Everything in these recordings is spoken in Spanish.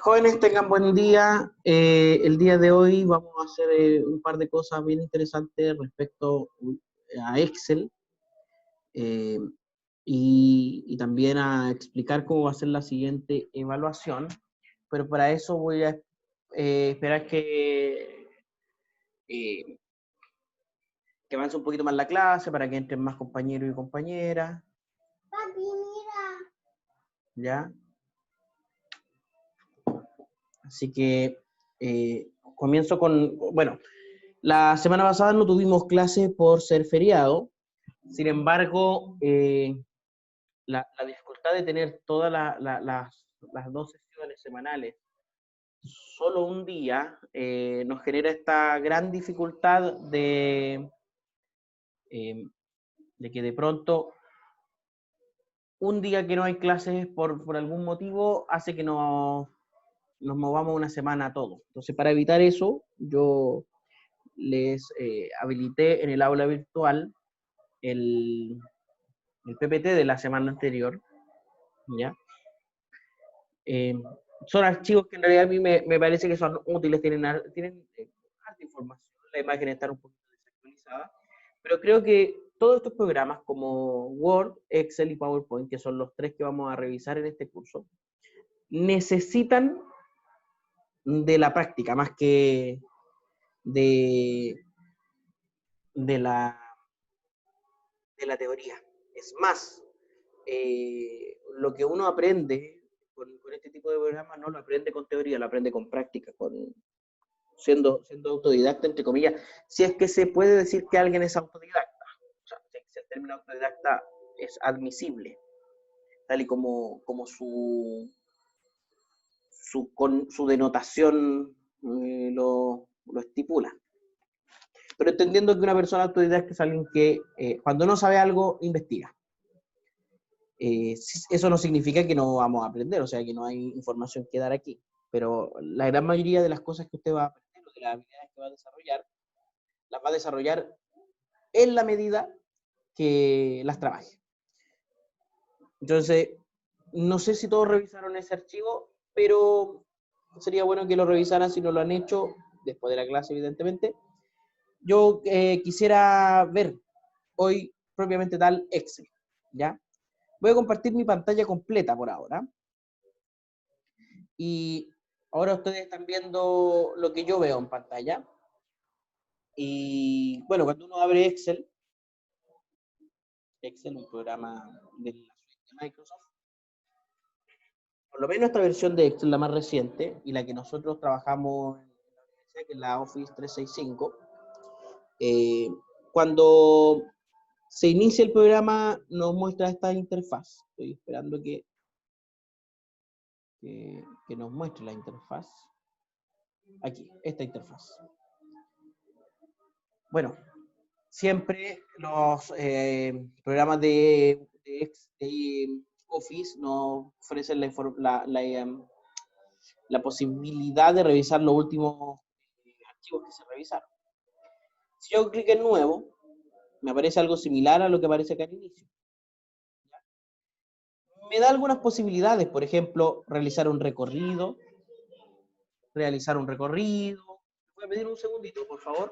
Jóvenes, tengan buen día. El día de hoy vamos a hacer un par de cosas bien interesantes respecto a Excel eh, y también a explicar cómo va a ser la siguiente evaluación. Pero para eso voy a esperar eh, que avance un poquito más la clase, para que entren más compañeros y compañeras. Papi, mira. ¿Ya? Así que comienzo con, bueno, la semana pasada no tuvimos clases por ser feriado. Sin embargo, la dificultad de tener todas las dos sesiones semanales solo un día nos genera esta gran dificultad eh, de que de pronto un día que no hay clases por algún motivo hace que nos movamos una semana todos. Entonces, para evitar eso, yo les habilité en el aula virtual el, el PPT de la semana anterior, ¿ya? Eh, Son archivos que en realidad a mí me parece que son útiles, tienen harta información, la imagen está un poquito desactualizada, pero creo que todos estos programas como Word, Excel y PowerPoint, que son los tres que vamos a revisar en este curso, necesitan de la práctica más que de, de, la, de la teoría. Es más, lo que uno aprende con este tipo de programas no lo aprende con teoría, lo aprende con práctica, siendo autodidacta, entre comillas, si es que se puede decir que alguien es autodidacta. O sea, si el término autodidacta es admisible, tal y como su denotación lo estipula. Pero entendiendo que una persona autodidacta es alguien que cuando no sabe algo, investiga. Eso no significa que no vamos a aprender, o sea, que no hay información que dar aquí, pero la gran mayoría de las cosas que usted va a aprender, o de las habilidades que va a desarrollar, las va a desarrollar en la medida que las trabaje. Entonces, no sé si todos revisaron ese archivo, pero sería bueno que lo revisaran si no lo han hecho, después de la clase, evidentemente. Yo quisiera ver hoy propiamente tal Excel, ¿ya? Voy a compartir mi pantalla completa por ahora. Y ahora ustedes están viendo lo que yo veo en pantalla. Y bueno, cuando uno abre Excel, un programa de la suite de Microsoft, por lo menos esta versión de Excel, la más reciente, y la que nosotros trabajamos en la universidad, que es la Office 365, eh, cuando se inicia el programa nos muestra esta interfaz. Estoy esperando que nos muestre la interfaz. Aquí, esta interfaz. Bueno, siempre los programas de Office nos ofrecen la posibilidad de revisar los últimos archivos que se revisaron. Si yo clic en nuevo, me aparece algo similar a lo que aparece acá al inicio. Me da algunas posibilidades, por ejemplo, realizar un recorrido. Voy a pedir un segundito, por favor.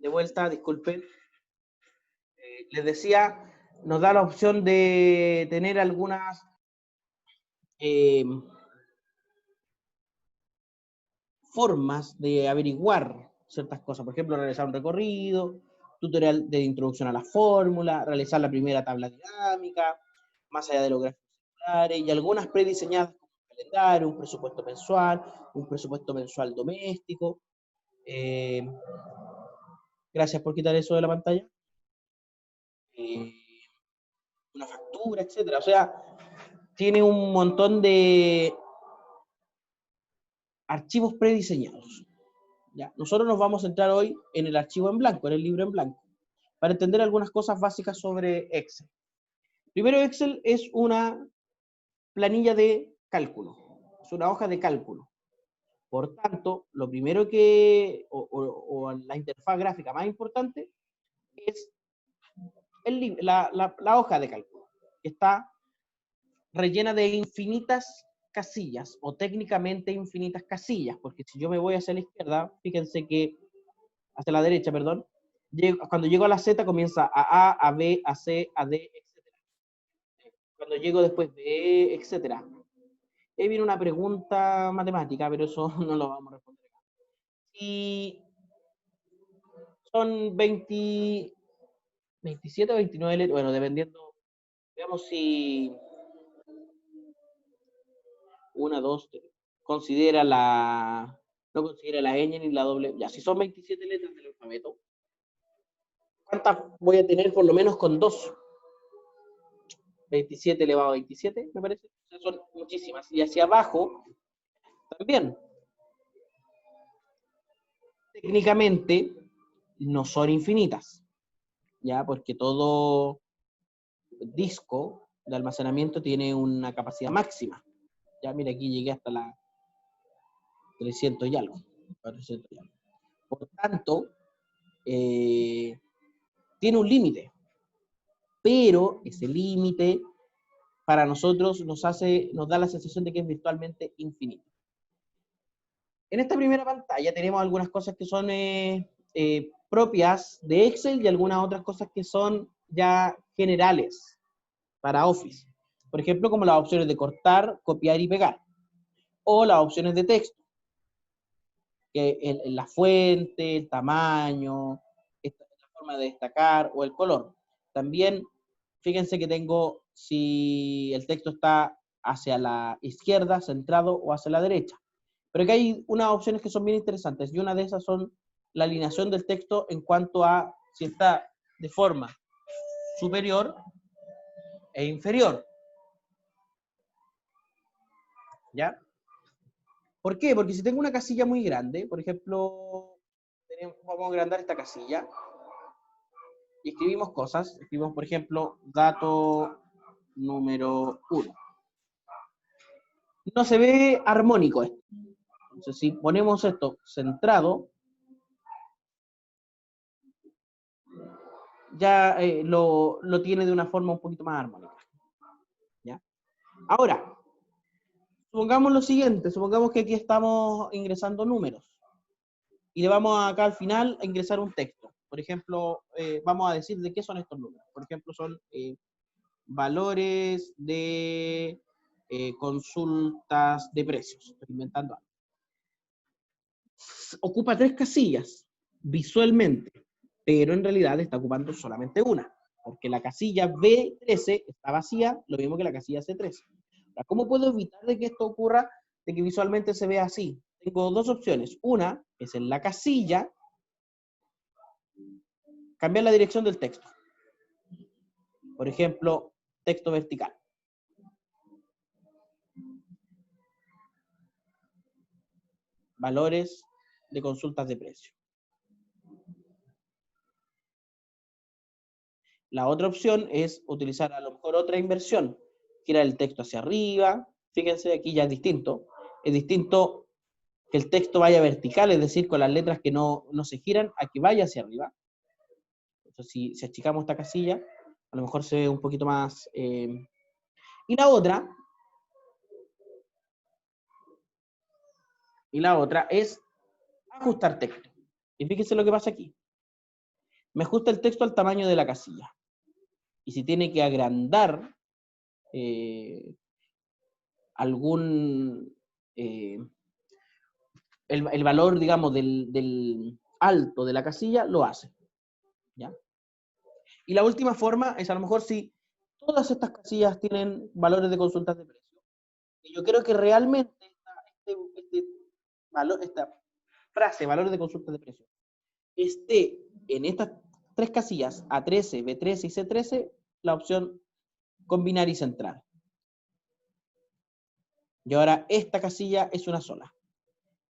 De vuelta, disculpen. Les decía, nos da la opción de tener algunas eh, formas de averiguar ciertas cosas. Por ejemplo, realizar un recorrido, tutorial de introducción a la fórmula, realizar la primera tabla dinámica, más allá de los gráficos circulares, y algunas prediseñadas como un calendario, un presupuesto mensual doméstico. Eh, Gracias por quitar eso de la pantalla. Eh, una factura, etcétera. O sea, tiene un montón archivos prediseñados. ¿Ya? Nosotros nos vamos a centrar hoy en el archivo en blanco, en el libro en blanco, para entender algunas cosas básicas sobre Excel. Primero, Excel es una planilla de cálculo, es una hoja de cálculo. Por tanto, lo primero o la interfaz gráfica más importante es la hoja de cálculo, que está rellena de infinitas casillas, o técnicamente infinitas casillas, porque si yo me voy hacia la izquierda, fíjense que, hacia la derecha, perdón, cuando llego a la Z comienza a A, a B, a C, a D, etc. Cuando llego después de E, etc. Ahí viene una pregunta matemática, pero eso no lo vamos a responder acá. Y son 27 o 29 letras, bueno, dependiendo, veamos si una, dos, considera no considera la ñ ni la doble, ya, si son 27 letras del alfabeto, ¿cuántas voy a tener por lo menos con dos? 27 elevado a 27, me parece. O sea, son muchísimas. Y hacia abajo, también. Técnicamente, no son infinitas, ¿ya? Porque todo disco de almacenamiento tiene una capacidad máxima. Ya, mira, aquí llegué hasta la 300 y algo. 400 y algo. Por tanto, tiene un límite. Pero ese límite para nosotros nos da la sensación de que es virtualmente infinito. En esta primera pantalla tenemos algunas cosas que son propias de Excel y algunas otras cosas que son ya generales para Office. Por ejemplo, como las opciones de cortar, copiar y pegar. O las opciones de texto. La fuente, el tamaño, la forma de destacar o el color. También, fíjense que tengo si el texto está hacia la izquierda, centrado, o hacia la derecha. Pero que hay unas opciones que son bien interesantes, y una de esas son la alineación del texto en cuanto a si está de forma superior e inferior. ¿Ya? ¿Por qué? Porque si tengo una casilla muy grande, por ejemplo, vamos a agrandar esta casilla, y escribimos cosas, escribimos, por ejemplo, dato número 1. No se ve armónico esto. Entonces, si ponemos esto centrado, ya lo tiene de una forma un poquito más armónica. ¿Ya? Ahora, supongamos lo siguiente, supongamos que aquí estamos ingresando números, y le vamos acá al final a ingresar un texto. Por ejemplo, vamos a decir de qué son estos números. Por ejemplo, son valores de consultas de precios. Estoy inventando algo. Ocupa 3 casillas visualmente, pero en realidad está ocupando solamente una, porque la casilla B13 está vacía, lo mismo que la casilla C13. Ahora, ¿cómo puedo evitar de que esto ocurra, de que visualmente se vea así? Tengo dos opciones. Una es en la casilla, cambiar la dirección del texto. Por ejemplo, texto vertical. Valores de consultas de precio. La otra opción es utilizar a lo mejor otra inversión, girar el texto hacia arriba. Fíjense, aquí ya es distinto. Es distinto que el texto vaya vertical, es decir, con las letras que no se giran, a que vaya hacia arriba. Entonces, si achicamos esta casilla, a lo mejor se ve un poquito más. Y la otra es ajustar texto. Y fíjense lo que pasa aquí. Me ajusta el texto al tamaño de la casilla. Y si tiene que agrandar algún el valor, digamos, del alto de la casilla, lo hace. ¿Ya? Y la última forma es a lo mejor si todas estas casillas tienen valores de consultas de precio. Y yo creo que realmente esta frase, valores de consultas de precio, esté en estas 3 casillas, A13, B13 y C13, la opción combinar y centrar. Y ahora esta casilla es una sola.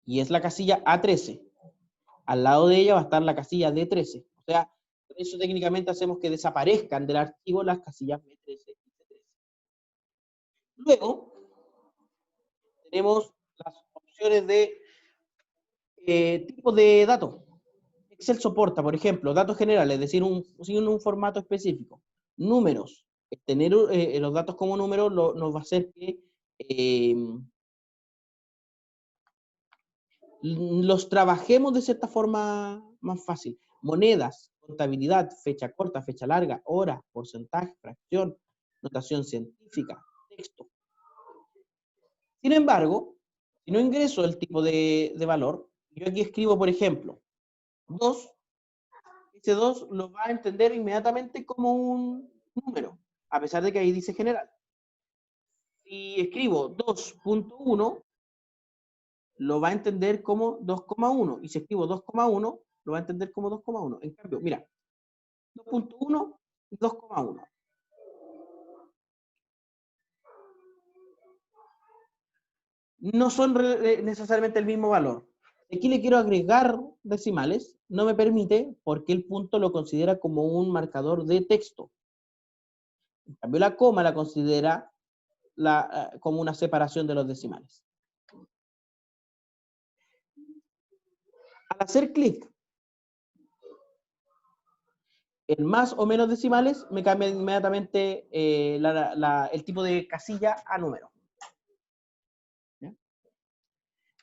y es la casilla A13. Al lado de ella va a estar la casilla D13. O sea, por eso técnicamente hacemos que desaparezcan del archivo las casillas B13 y C13. Luego, tenemos las opciones de tipo de datos. Excel soporta, por ejemplo, datos generales, es decir, un formato específico. Números. Tener los datos como números nos va a hacer que los trabajemos de cierta forma más fácil. Monedas, contabilidad, fecha corta, fecha larga, hora, porcentaje, fracción, notación científica, texto. Sin embargo, si no ingreso el tipo de valor, yo aquí escribo, por ejemplo, 2, ese 2 lo va a entender inmediatamente como un número, a pesar de que ahí dice general. Si escribo 2.1, lo va a entender como 2,1. Y si escribo 2,1, lo va a entender como 2,1. En cambio, mira, 2.1 y 2,1. No son necesariamente el mismo valor. Aquí le quiero agregar decimales, no me permite porque el punto lo considera como un marcador de texto. En cambio, la coma la considera como una separación de los decimales. Al hacer clic en más o menos decimales, me cambia inmediatamente el tipo de casilla a número. ¿Ya?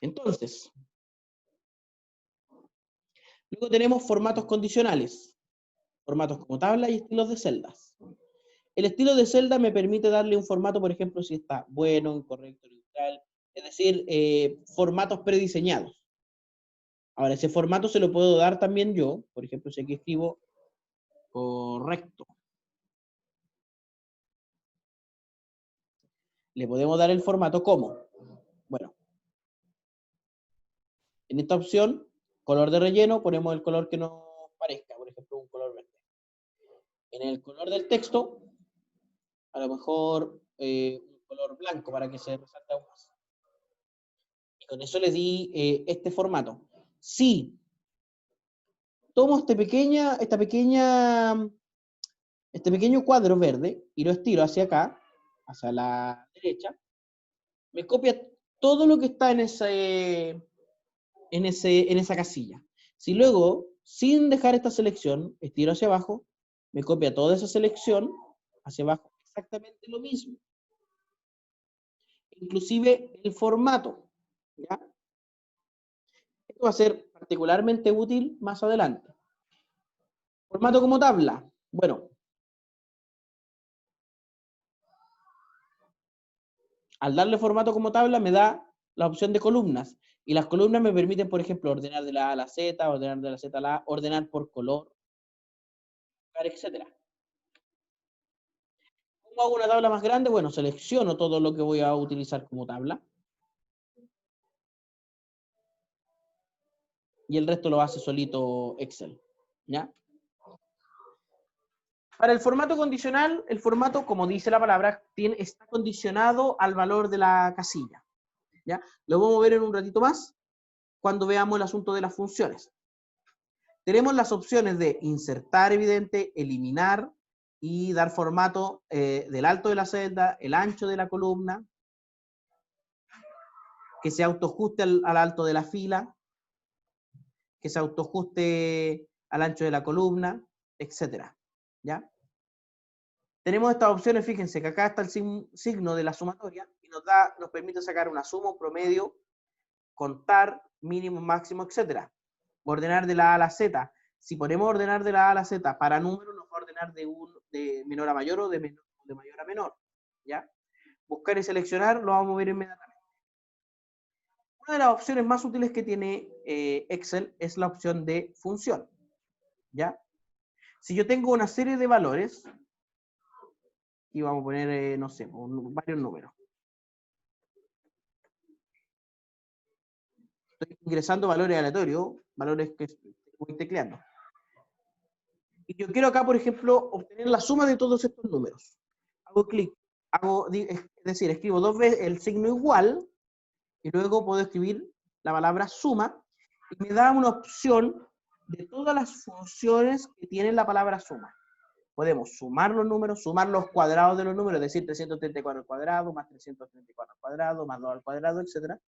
Entonces, luego tenemos formatos condicionales, formatos como tabla y estilos de celdas. El estilo de celda me permite darle un formato, por ejemplo, si está bueno, incorrecto, neutral, es decir, formatos prediseñados. Ahora, ese formato se lo puedo dar también yo, por ejemplo, si aquí escribo correcto. Le podemos dar el formato como. Bueno, en esta opción, color de relleno, ponemos el color que nos parezca, por ejemplo, un color verde. En el color del texto, a lo mejor un color blanco para que se resalte aún más. Y con eso le di este formato. Si tomo este pequeño cuadro verde y lo estiro hacia acá, hacia la derecha, me copia todo lo que está en esa casilla. Si luego, sin dejar esta selección, estiro hacia abajo, me copia toda esa selección hacia abajo, exactamente lo mismo. Inclusive el formato, ¿ya? Esto va a ser particularmente útil más adelante. Formato como tabla. Bueno, al darle formato como tabla me da la opción de columnas. Y las columnas me permiten, por ejemplo, ordenar de la A a la Z, ordenar de la Z a la A, ordenar por color, etc. ¿Cómo hago una tabla más grande? Bueno, selecciono todo lo que voy a utilizar como tabla. Y el resto lo hace solito Excel. ¿Ya? Para el formato condicional, el formato, como dice la palabra, está condicionado al valor de la casilla. ¿Ya? Lo vamos a ver en un ratito más, cuando veamos el asunto de las funciones. Tenemos las opciones de insertar evidente, eliminar y dar formato del alto de la celda, el ancho de la columna, que se autoajuste al alto de la fila, que se autoajuste al ancho de la columna, etcétera. ¿Ya? Tenemos estas opciones, fíjense que acá está el signo de la sumatoria y nos permite sacar una suma, un promedio, contar, mínimo, máximo, etcétera. Ordenar de la A a la Z. Si ponemos ordenar de la A a la Z para números, nos va a ordenar de menor a mayor o de mayor a menor. ¿Ya? Buscar y seleccionar lo vamos a ver inmediatamente. Una de las opciones más útiles que tiene Excel es la opción de función. ¿Ya? Si yo tengo una serie de valores, y vamos a poner, no sé, varios números. Estoy ingresando valores aleatorios, valores que voy tecleando. Y yo quiero acá, por ejemplo, obtener la suma de todos estos números. Hago clic, es decir, escribo dos veces el signo igual, y luego puedo escribir la palabra suma, y me da una opción de todas las funciones que tiene la palabra suma. Podemos sumar los números, sumar los cuadrados de los números, es decir, 334 al cuadrado, más 334 al cuadrado, más 2 al cuadrado, etc.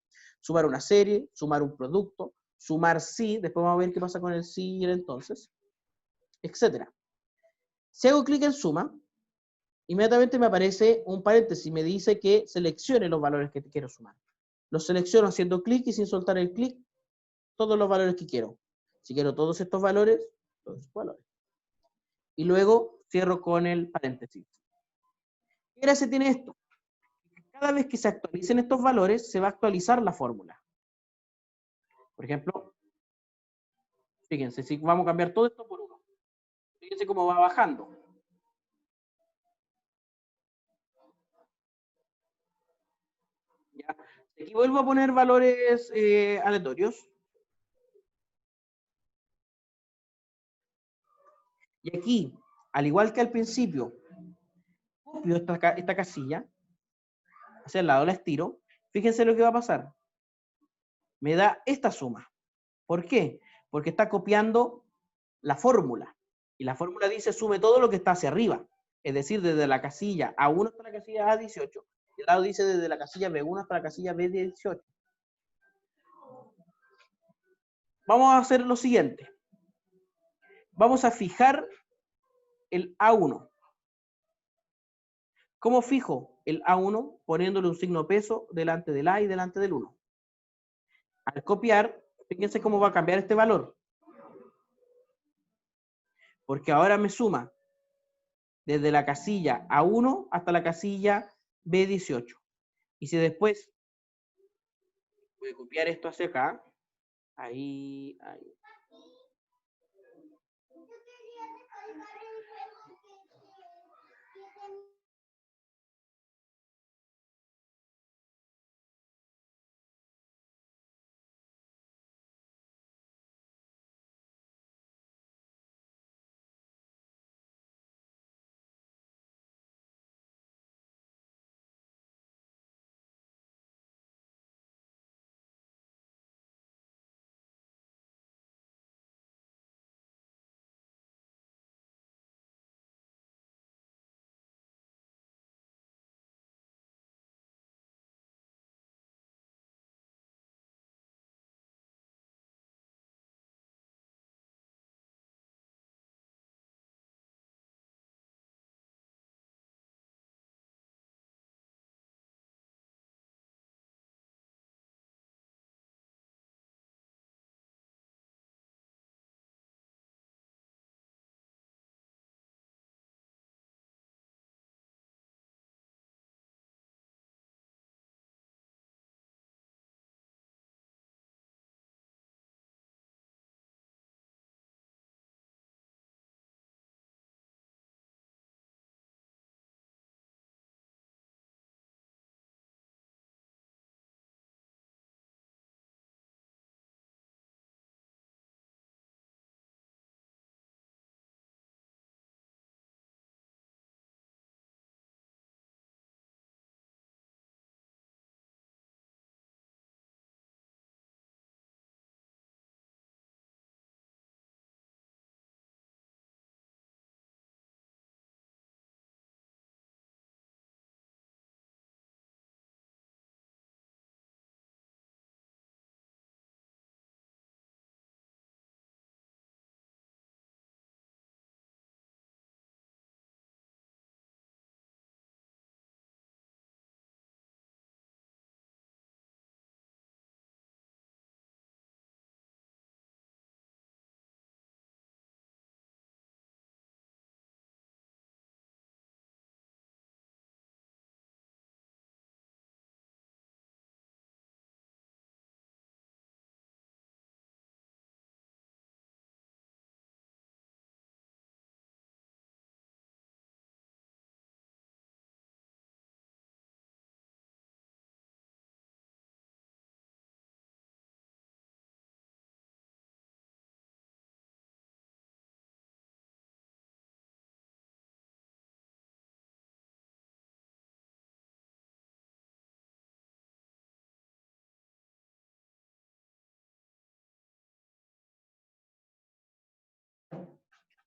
Sumar una serie, sumar un producto, sumar sí, después vamos a ver qué pasa con el sí y el entonces, etc. Si hago clic en suma, inmediatamente me aparece un paréntesis y me dice que seleccione los valores que quiero sumar. Los selecciono haciendo clic y sin soltar el clic, todos los valores que quiero. Si quiero todos estos valores, todos estos valores. Y luego cierro con el paréntesis. ¿Qué gracia tiene esto? Cada vez que se actualicen estos valores, se va a actualizar la fórmula. Por ejemplo, fíjense, si vamos a cambiar todo esto por 1. Fíjense cómo va bajando. ¿Ya? Aquí vuelvo a poner valores aleatorios. Y aquí, al igual que al principio, copio esta casilla, hacia el lado la estiro. Fíjense lo que va a pasar. Me da esta suma. ¿Por qué? Porque está copiando la fórmula. Y la fórmula dice sume todo lo que está hacia arriba. Es decir, desde la casilla A1 hasta la casilla A18. Y el lado dice desde la casilla B1 hasta la casilla B18. Vamos a hacer lo siguiente. Vamos a fijar el A1. ¿Cómo fijo el A1? Poniéndole un signo peso delante del A y delante del 1. Al copiar, fíjense cómo va a cambiar este valor. Porque ahora me suma desde la casilla A1 hasta la casilla B18. Y si después voy a copiar esto hacia acá, ahí,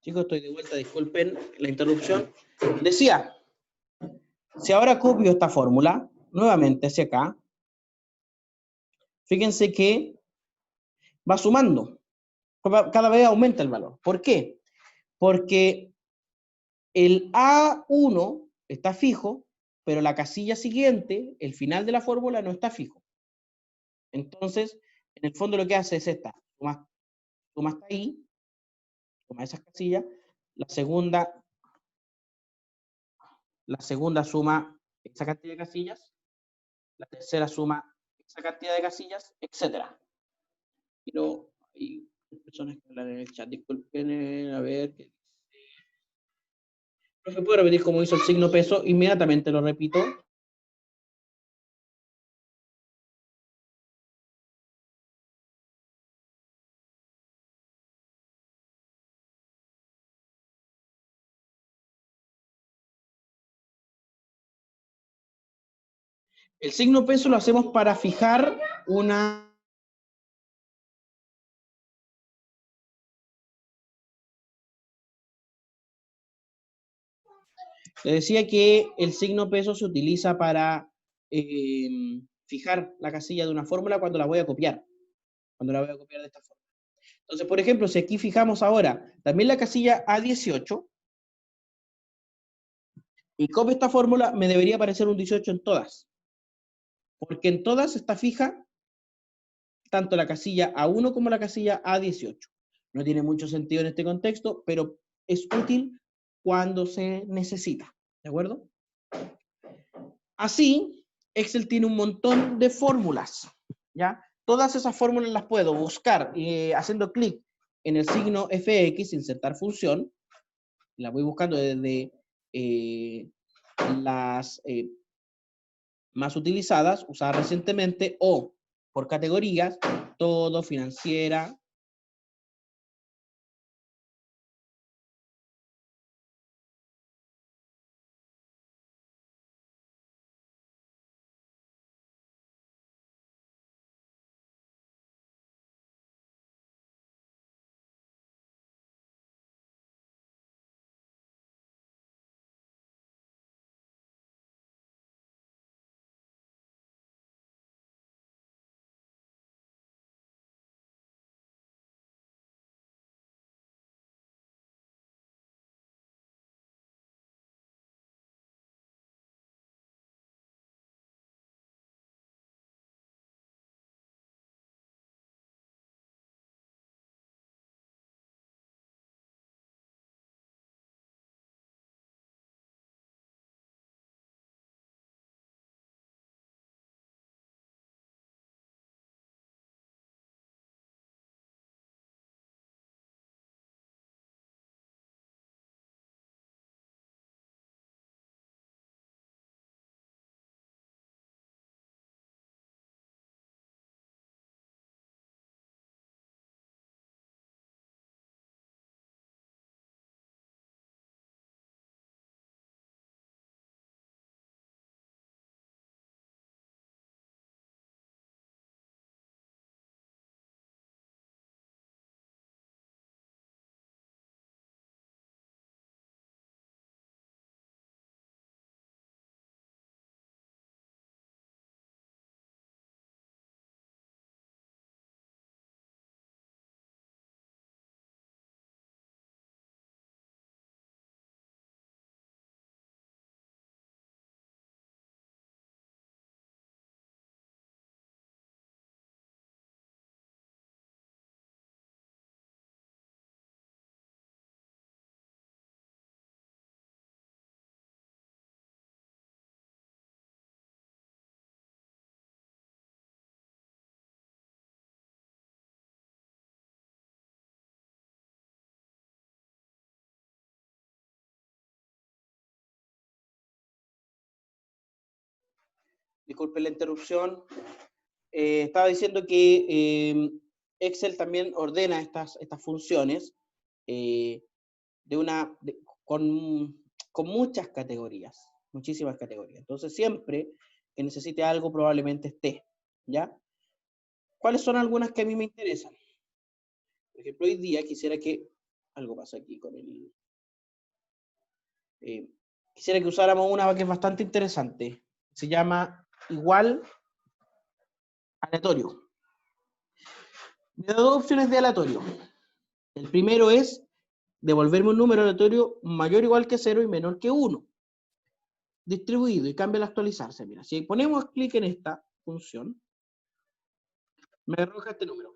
Chicos, estoy de vuelta, disculpen la interrupción. Decía, si ahora copio esta fórmula, nuevamente hacia acá, fíjense que va sumando. Cada vez aumenta el valor. ¿Por qué? Porque el A1 está fijo, pero la casilla siguiente, el final de la fórmula, no está fijo. Entonces, en el fondo lo que hace es esta. Suma hasta ahí, suma esas casillas. La segunda suma esa cantidad de casillas. La tercera suma esa cantidad de casillas, etc. Pero hay personas que hablan en el chat. Disculpen, a ver qué dice. Profe, ¿puedo repetir cómo hizo el signo peso? Inmediatamente lo repito. El signo peso lo hacemos para fijar una... Le decía que el signo peso se utiliza para fijar la casilla de una fórmula cuando la voy a copiar. Cuando la voy a copiar de esta forma. Entonces, por ejemplo, si aquí fijamos ahora también la casilla A18 y copio esta fórmula, me debería aparecer un 18 en todas. Porque en todas está fija tanto la casilla A1 como la casilla A18. No tiene mucho sentido en este contexto, pero es útil cuando se necesita. ¿De acuerdo? Así, Excel tiene un montón de fórmulas. ¿Ya? Todas esas fórmulas las puedo buscar haciendo clic en el signo FX, insertar función. La voy buscando desde las más utilizadas, usadas recientemente, o por categorías, todo, financiera. Disculpe la interrupción. Estaba diciendo que Excel también ordena estas funciones eh, con muchas categorías, muchísimas categorías. Entonces, siempre que necesite algo, probablemente esté. ¿Ya? ¿Cuáles son algunas que a mí me interesan? Por ejemplo, hoy día quisiera que Algo pasa aquí con el... quisiera que usáramos una que es bastante interesante. Se llama igual aleatorio. Me da dos opciones de aleatorio. El primero es devolverme un número aleatorio mayor o igual que 0 y menor que 1. Distribuido y cambia al actualizarse. Mira, si ponemos clic en esta función, me arroja este número.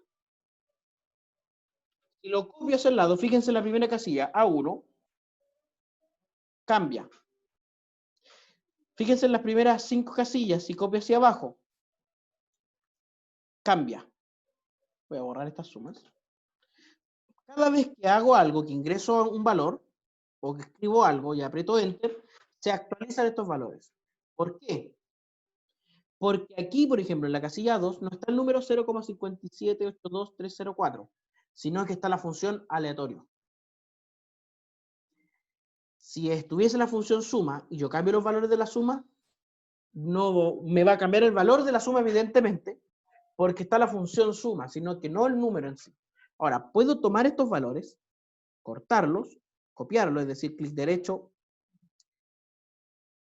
Si lo copio hacia el lado, fíjense en la primera casilla, A1, cambia. Fíjense en las primeras 5 casillas, si copio hacia abajo, cambia. Voy a borrar estas sumas. Cada vez que hago algo, que ingreso un valor, o que escribo algo y aprieto Enter, se actualizan estos valores. ¿Por qué? Porque aquí, por ejemplo, en la casilla 2, no está el número 0,5782304, sino que está la función aleatorio. Si estuviese la función suma y yo cambio los valores de la suma, no me va a cambiar el valor de la suma, evidentemente, porque está la función suma, sino que no el número en sí. Ahora, puedo tomar estos valores, cortarlos, copiarlos, es decir, clic derecho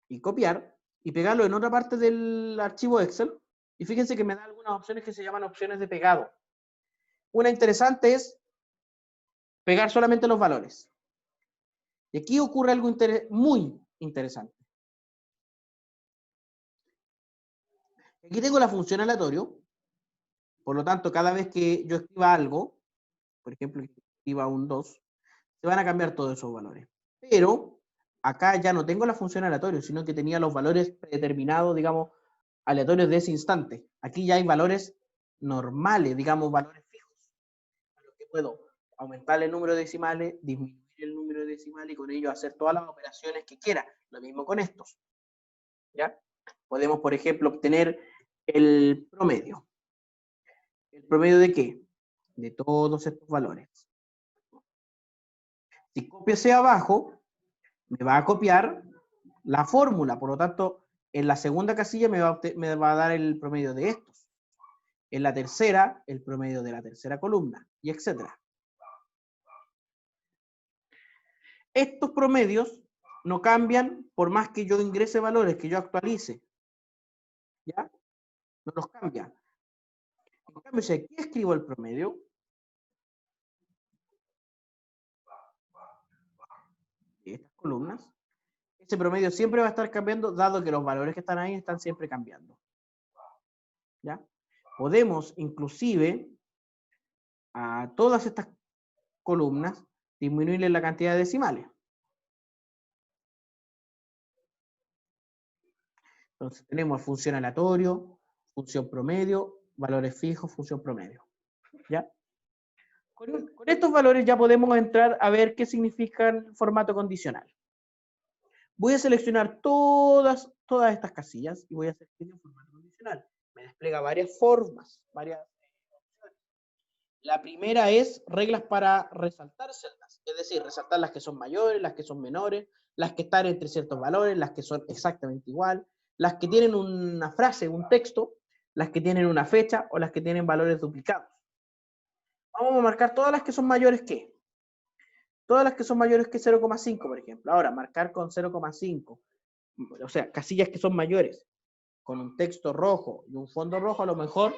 y copiar, y pegarlo en otra parte del archivo Excel, y fíjense que me da algunas opciones que se llaman opciones de pegado. Una interesante es pegar solamente los valores. Y aquí ocurre algo muy interesante. Aquí tengo la función aleatorio, por lo tanto, cada vez que yo escriba algo, por ejemplo, que escriba un 2, se van a cambiar todos esos valores. Pero acá ya no tengo la función aleatorio, sino que tenía los valores predeterminados, digamos, aleatorios de ese instante. Aquí ya hay valores normales, digamos, valores fijos, a los que puedo aumentar el número de decimales, disminuir el número de decimales y con ello hacer todas las operaciones que quiera. Lo mismo con estos. ¿Ya? Podemos, por ejemplo, obtener el promedio. ¿El promedio de qué? De todos estos valores. Si copio hacia abajo, me va a copiar la fórmula, por lo tanto, en la segunda casilla me va a dar el promedio de estos. En la tercera, el promedio de la tercera columna, y etcétera. Estos promedios no cambian por más que yo ingrese valores, que yo actualice. ¿Ya? No los cambia. En cambio, si aquí escribo el promedio, de estas columnas, ese promedio siempre va a estar cambiando, dado que los valores que están ahí están siempre cambiando. ¿Ya? Podemos, inclusive, a todas estas columnas, disminuirle la cantidad de decimales. Entonces tenemos función aleatorio, función promedio, valores fijos, función promedio. ¿Ya? Con estos valores ya podemos entrar a ver qué significa el formato condicional. Voy a seleccionar todas estas casillas y voy a hacer clic en formato condicional. Me despliega varias formas, varias opciones. La primera es reglas para resaltar celdas, es decir, resaltar las que son mayores, las que son menores, las que están entre ciertos valores, las que son exactamente igual, las que tienen una frase, un texto, las que tienen una fecha o las que tienen valores duplicados. Vamos a marcar todas las que son mayores que. Todas las que son mayores que 0,5, por ejemplo. Ahora, marcar con 0,5, o sea, casillas que son mayores, con un texto rojo y un fondo rojo, a lo mejor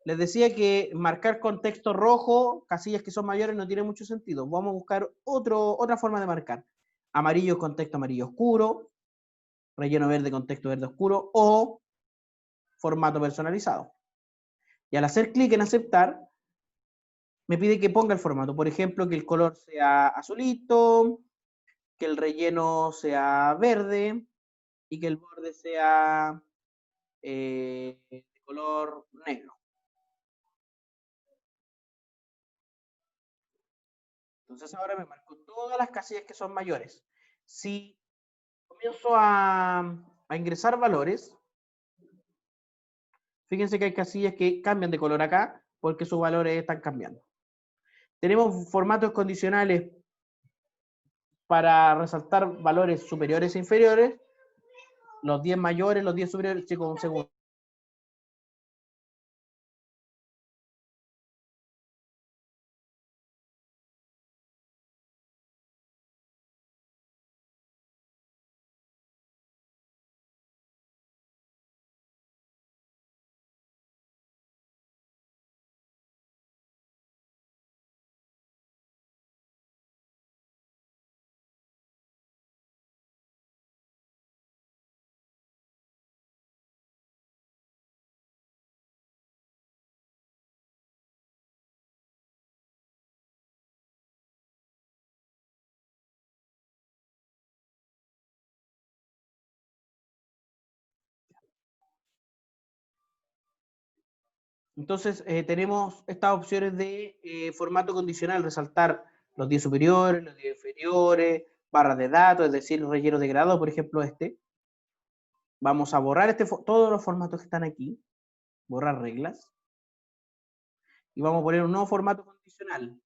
Les decía que marcar con texto rojo, casillas que son mayores, no tiene mucho sentido. Vamos a buscar otra forma de marcar. Amarillo con texto amarillo oscuro, relleno verde con texto verde oscuro, o formato personalizado. Y al hacer clic en aceptar, me pide que ponga el formato. Por ejemplo, que el color sea azulito, que el relleno sea verde y que el borde sea de color negro. Entonces ahora me marco todas las casillas que son mayores. Si comienzo a ingresar valores, fíjense que hay casillas que cambian de color acá porque sus valores están cambiando. Tenemos formatos condicionales para resaltar valores superiores e inferiores, los 10 mayores, los 10 superiores, chicos, un segundo. Entonces, tenemos estas opciones de formato condicional, resaltar los 10 superiores, los 10 inferiores, barras de datos, es decir, relleno de grado, por ejemplo, este. Vamos a borrar todos los formatos que están aquí, borrar reglas, y vamos a poner un nuevo formato condicional.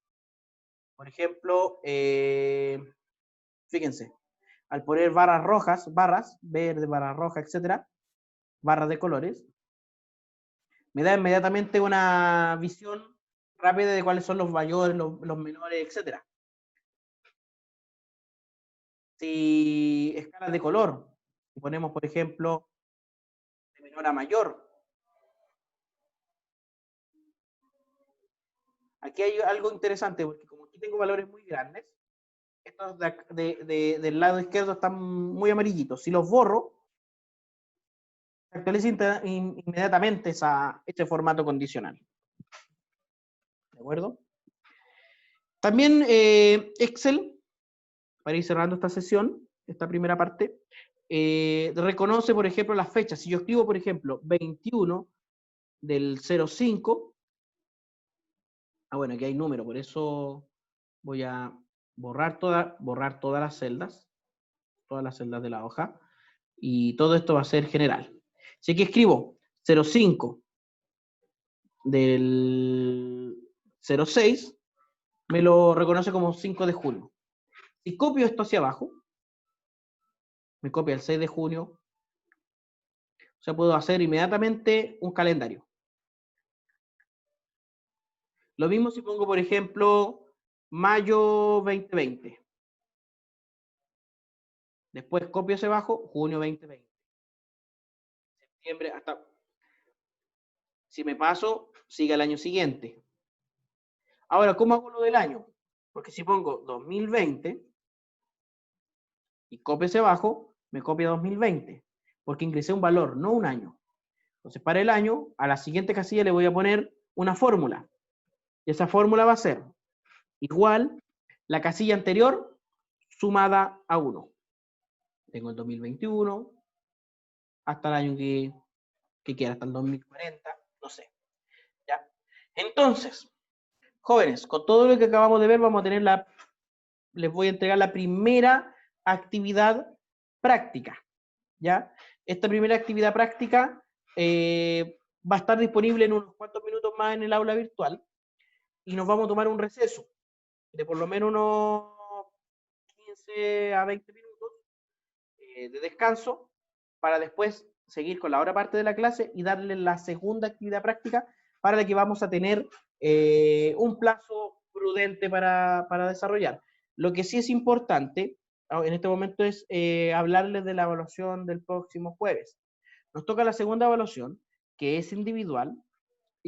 Por ejemplo, fíjense, al poner barras rojas, barras, verde, barras rojas, etcétera, barras de colores, me da inmediatamente una visión rápida de cuáles son los mayores, los menores, etcétera. Si escalas de color, si ponemos, por ejemplo, de menor a mayor, aquí hay algo interesante, porque como aquí tengo valores muy grandes, estos del lado izquierdo están muy amarillitos. Si los borro, se actualiza inmediatamente este formato condicional. ¿De acuerdo? También Excel, para ir cerrando esta sesión, esta primera parte, reconoce, por ejemplo, las fechas. Si yo escribo, por ejemplo, 21 del 05, bueno, aquí hay número, por eso voy a borrar todas las celdas de la hoja, y todo esto va a ser general. Si aquí escribo 05 del 06, me lo reconoce como 5 de junio. Si copio esto hacia abajo, me copia el 6 de junio, o sea, puedo hacer inmediatamente un calendario. Lo mismo si pongo, por ejemplo, mayo 2020. Después copio hacia abajo, junio 2020. Septiembre hasta... Si me paso, sigue el año siguiente. Ahora, ¿cómo hago lo del año? Porque si pongo 2020 y copio hacia abajo, me copia 2020, porque ingresé un valor, no un año. Entonces, para el año, a la siguiente casilla le voy a poner una fórmula. Y esa fórmula va a ser igual la casilla anterior sumada a 1. Tengo el 2021 hasta el año que quiera, hasta el 2040, no sé. ¿Ya? Entonces, jóvenes, con todo lo que acabamos de ver, vamos a tener les voy a entregar la primera actividad práctica. ¿Ya? Esta primera actividad práctica va a estar disponible en unos cuantos minutos más en el aula virtual, y nos vamos a tomar un receso de por lo menos unos 15 a 20 minutos de descanso, para después seguir con la otra parte de la clase y darle la segunda actividad práctica, para la que vamos a tener un plazo prudente para desarrollar. Lo que sí es importante en este momento es hablarles de la evaluación del próximo jueves. Nos toca la segunda evaluación, que es individual,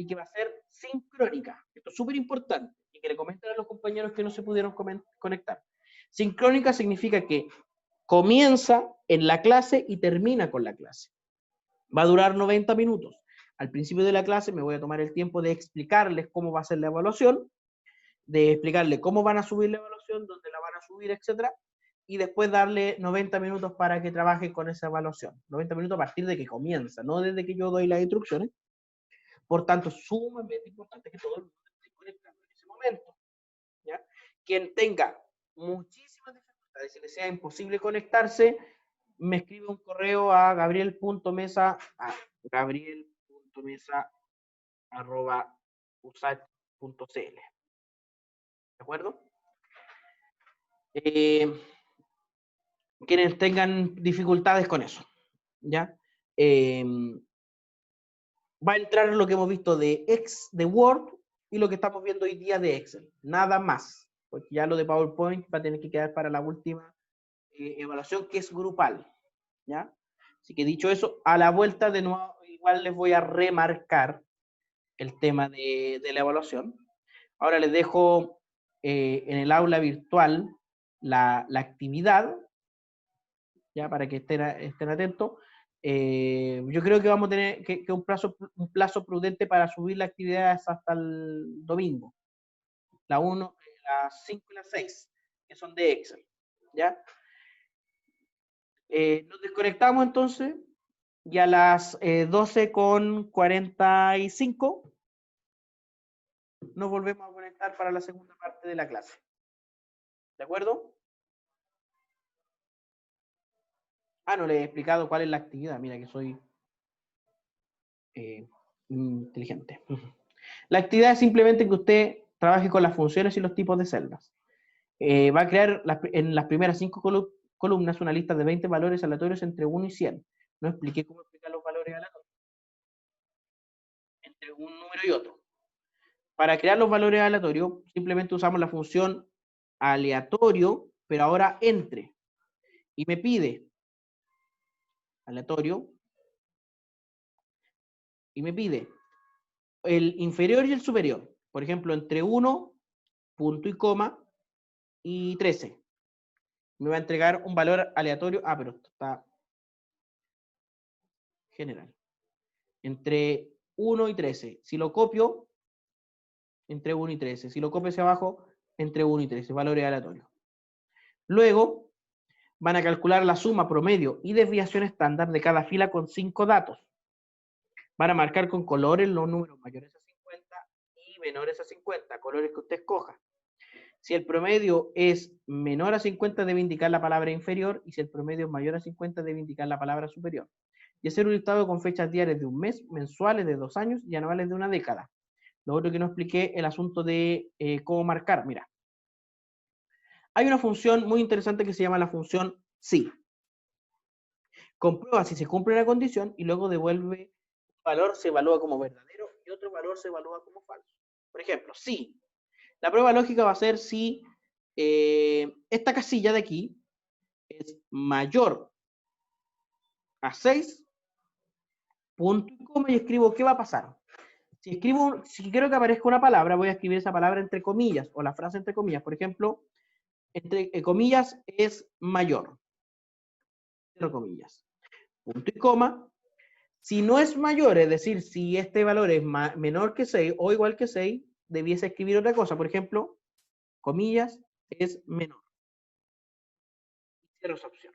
y que va a ser sincrónica. Esto es súper importante y que le comenten a los compañeros que no se pudieron conectar. Sincrónica significa que comienza en la clase y termina con la clase. Va a durar 90 minutos. Al principio de la clase me voy a tomar el tiempo de explicarles cómo va a ser la evaluación, de explicarles cómo van a subir la evaluación, dónde la van a subir, etcétera, y después darle 90 minutos para que trabaje con esa evaluación. 90 minutos a partir de que comienza, no desde que yo doy las instrucciones. Por tanto, es sumamente importante que todo el mundo esté conectado en ese momento. ¿Ya? Quien tenga muchísimas dificultades, si le sea imposible conectarse, me escribe un correo a gabriel.mesa@usach.cl. ¿De acuerdo? Quienes tengan dificultades con eso, ¿ya? Va a entrar lo que hemos visto de Word y lo que estamos viendo hoy día de Excel. Nada más, porque ya lo de PowerPoint va a tener que quedar para la última evaluación, que es grupal, ¿ya? Así que dicho eso, a la vuelta de nuevo, igual les voy a remarcar el tema de la evaluación. Ahora les dejo en el aula virtual la actividad, ya para que estén atentos. Yo creo que vamos a tener que un plazo prudente para subir las actividades hasta el domingo. La 1, las 5 y las 6, que son de Excel. ¿Ya? Nos desconectamos entonces y a las 12:45 nos volvemos a conectar para la segunda parte de la clase. ¿De acuerdo? No les he explicado cuál es la actividad. Mira que soy inteligente. La actividad es simplemente que usted trabaje con las funciones y los tipos de celdas. Va a crear en las primeras 5 columnas una lista de 20 valores aleatorios entre 1 y 100. No expliqué cómo explicar los valores aleatorios entre un número y otro. Para crear los valores aleatorios, simplemente usamos la función aleatorio, pero ahora entre. Y me pide aleatorio, y me pide el inferior y el superior. Por ejemplo, entre 1, punto y coma, y 13. Me va a entregar un valor aleatorio. Pero esto está general. Entre 1 y 13. Si lo copio, entre 1 y 13. Si lo copio hacia abajo, entre 1 y 13. Valores aleatorios. Luego, van a calcular la suma, promedio y desviación estándar de cada fila con 5 datos. Van a marcar con colores los números mayores a 50 y menores a 50, colores que usted escoja. Si el promedio es menor a 50, debe indicar la palabra inferior, y si el promedio es mayor a 50, debe indicar la palabra superior. Y hacer un listado con fechas diarias de un mes, mensuales de 2 años y anuales de una década. Lo otro que no expliqué, el asunto de cómo marcar. Mira, hay una función muy interesante que se llama la función si. Comprueba si se cumple una condición y luego devuelve un valor, se evalúa como verdadero y otro valor se evalúa como falso. Por ejemplo, si. La prueba lógica va a ser si esta casilla de aquí es mayor a 6, punto y coma, y escribo qué va a pasar. Si quiero que aparezca una palabra, voy a escribir esa palabra entre comillas, o la frase entre comillas. Por ejemplo, entre comillas es mayor. Cierro comillas. Punto y coma. Si no es mayor, es decir, si este valor es menor que 6 o igual que 6, debiese escribir otra cosa. Por ejemplo, comillas es menor. Cierro esa opción.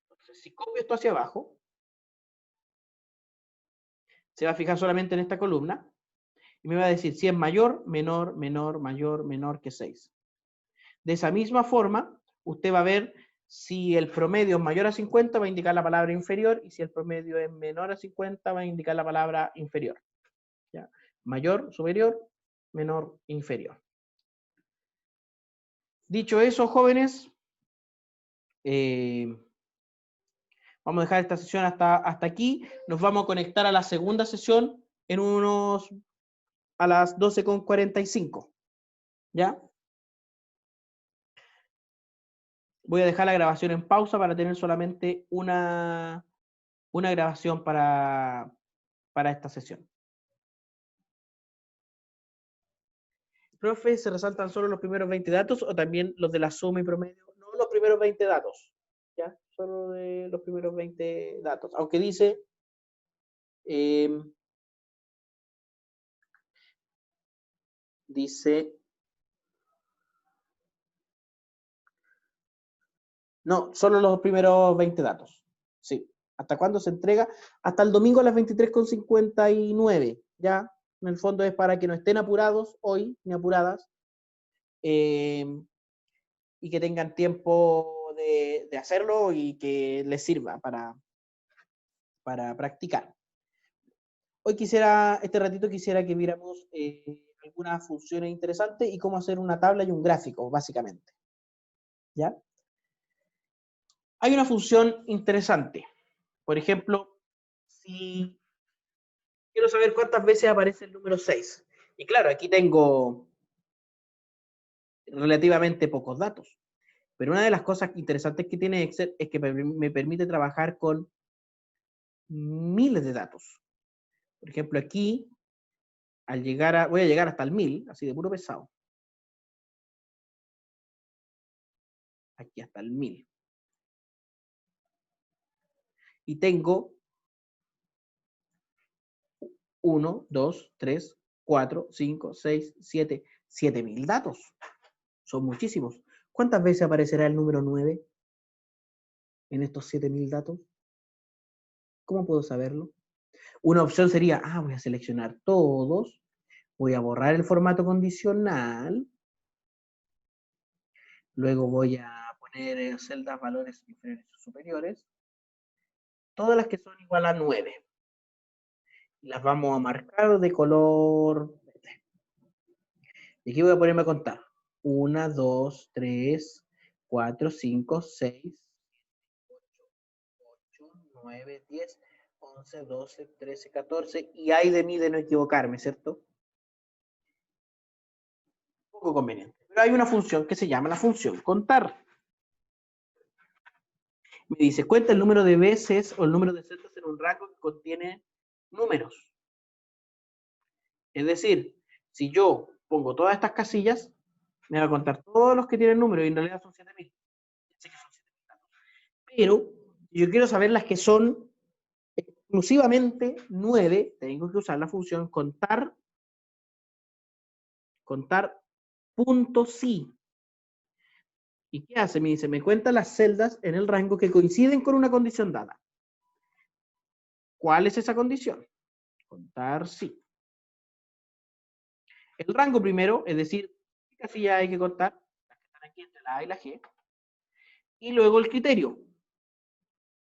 Entonces, si copio esto hacia abajo, se va a fijar solamente en esta columna y me va a decir si es mayor, menor, menor, mayor, menor que 6. De esa misma forma, usted va a ver si el promedio es mayor a 50, va a indicar la palabra inferior, y si el promedio es menor a 50, va a indicar la palabra inferior. ¿Ya? Mayor, superior, menor, inferior. Dicho eso, jóvenes, vamos a dejar esta sesión hasta aquí. Nos vamos a conectar a la segunda sesión a las 12:45. ¿Ya? Voy a dejar la grabación en pausa para tener solamente una grabación para esta sesión. Profe, ¿se resaltan solo los primeros 20 datos o también los de la suma y promedio? No, los primeros 20 datos. ¿Ya? Solo de los primeros 20 datos. Aunque dice... dice... No, solo los primeros 20 datos. Sí. ¿Hasta cuándo se entrega? Hasta el domingo a las 23:59. Ya, en el fondo es para que no estén apurados hoy, ni apuradas, y que tengan tiempo de hacerlo y que les sirva para practicar. Hoy este ratito quisiera que viéramos algunas funciones interesantes y cómo hacer una tabla y un gráfico, básicamente. ¿Ya? Hay una función interesante. Por ejemplo, si quiero saber cuántas veces aparece el número 6. Y claro, aquí tengo relativamente pocos datos. Pero una de las cosas interesantes que tiene Excel es que me permite trabajar con miles de datos. Por ejemplo, aquí, voy a llegar hasta el 1000, así de puro pesado. Aquí hasta el 1000. Y tengo 1, 2, 3, 4, 5, 6, 7, 7000 datos. Son muchísimos. ¿Cuántas veces aparecerá el número 9 en estos 7000 datos? ¿Cómo puedo saberlo? Una opción sería, voy a seleccionar todos, voy a borrar el formato condicional, luego voy a poner celdas valores inferiores o superiores, todas las que son igual a 9. Las vamos a marcar de color verde. Y aquí voy a ponerme a contar. 1, 2, 3, 4, 5, 6, 8, 9, 10, 11, 12, 13, 14. Y hay de mí de no equivocarme, ¿cierto? Poco conveniente. Pero hay una función que se llama la función contar. Me dice, cuenta el número de veces o el número de celdas en un rango que contiene números. Es decir, si yo pongo todas estas casillas, me va a contar todos los que tienen números y en realidad son 7000. Pero si yo quiero saber las que son exclusivamente 9, tengo que usar la función contar punto sí. ¿Y qué hace? Me dice, me cuenta las celdas en el rango que coinciden con una condición dada. ¿Cuál es esa condición? Contar sí. El rango primero, es decir, ¿qué casilla hay que contar? Las que están aquí entre la A y la G. Y luego el criterio.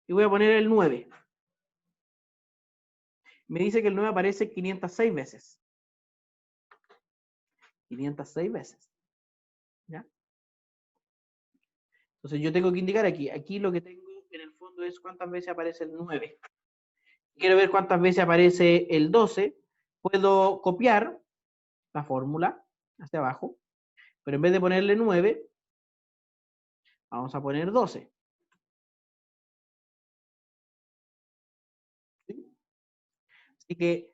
Y voy a poner el 9. Me dice que el 9 aparece 506 veces. 506 veces. ¿Ya? Entonces yo tengo que indicar aquí lo que tengo en el fondo es cuántas veces aparece el 9. Quiero ver cuántas veces aparece el 12. Puedo copiar la fórmula hacia abajo, pero en vez de ponerle 9, vamos a poner 12. ¿Sí? Así que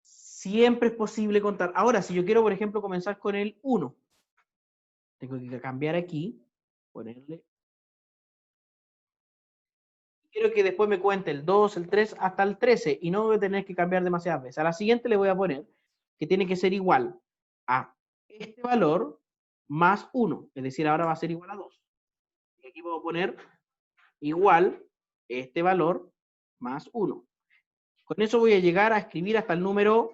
siempre es posible contar. Ahora, si yo quiero, por ejemplo, comenzar con el 1, tengo que cambiar aquí, ponerle. Quiero que después me cuente el 2, el 3, hasta el 13, y no voy a tener que cambiar demasiadas veces. A la siguiente le voy a poner que tiene que ser igual a este valor más 1, es decir, ahora va a ser igual a 2. Y aquí puedo poner igual este valor más 1. Con eso voy a llegar a escribir hasta el número...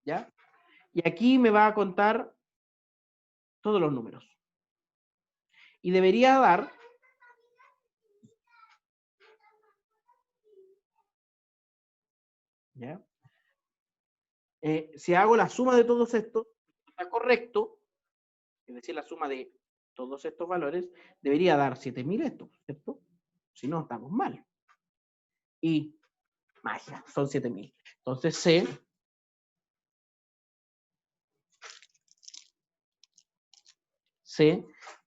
¿Ya? Y aquí me va a contar todos los números. Y debería dar... ¿Ya? Si hago la suma de todos estos, está correcto, es decir, la suma de todos estos valores, debería dar 7000 esto, ¿cierto? Si no, estamos mal. Y magia, son 7000. Entonces sé